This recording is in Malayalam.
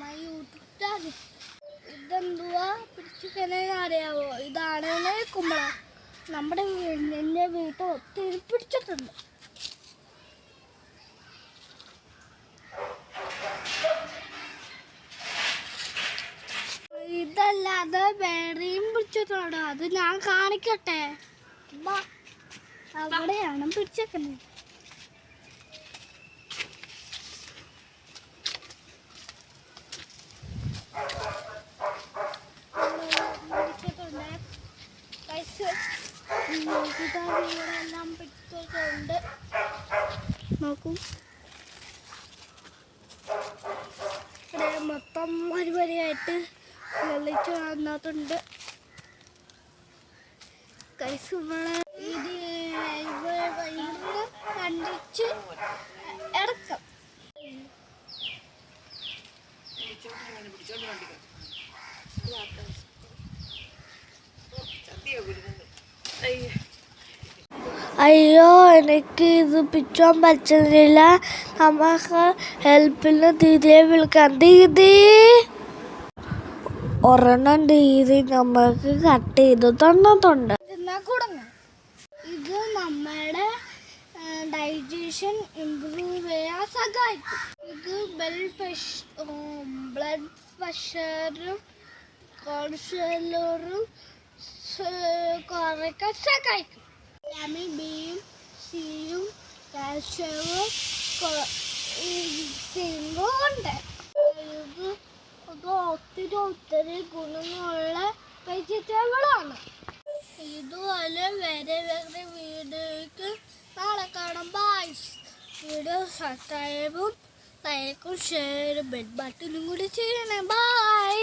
My YouTube channel. ഇതെന്തുവാ പിടിച്ചിരിക്കണേ അറിയാവോ? ഇതാണ് കുമ്പളം. നമ്മുടെ എൻ്റെ വീട്ടിൽ ഒത്തിരി പിടിച്ചിട്ടുണ്ട്. ഇതല്ലാതെ വേറെയും പിടിച്ചിട്ടുണ്ട്. അത് ഞാൻ കാണിക്കട്ടെ. അവിടെയാണ് പിടിച്ചേക്കുന്നത്. എല്ലാം പിടിച്ചിട്ടുണ്ട്. നോക്കൂ, ഇവിടെ മൊത്തം വരിവരിയായിട്ട് വെള്ളിച്ച് വന്നിട്ടുണ്ട്. കൈസ് കണ്ടിച്ച് ഇറക്കാം. അയ്യോ, എനിക്ക് ഇത് പിടിക്കാൻ പറ്റുന്നില്ല. നമുക്ക് ഹെൽപ്പിന് ദീദിയെ വിളിക്കാം. ദീദി, ഒരെണ്ണം ദീദി നമ്മൾക്ക് കട്ട് ചെയ്ത് തന്നിട്ടുണ്ട്. ഇത് നമ്മുടെ ഡൈജഷൻ ഇംപ്രൂവ് ചെയ്യാൻ സഹായിക്കും. ഇത് ബ്ലഡ് പ്രഷറും കൊളസ്ട്രോളും കുറയ്ക്കാൻ സഹായിക്കും. വിറ്റാമിൻ ബിയും സിയും കാൽഷ്യവും സിങ്കും ഉണ്ട്. ഇത് ഒത്തിരി ഗുണങ്ങളുള്ള വെജിറ്റബിളാണ്. ഇതുപോലെ വേറെ വീഡിയോയ്ക്ക് നാളെ കാണാം. ബൈ. വീഡിയോ സബ്സ്ക്രൈബും ലൈക്കും ഷെയറും ബെൽ ബട്ടണും കൂടി ചെയ്യണേ. ബൈ.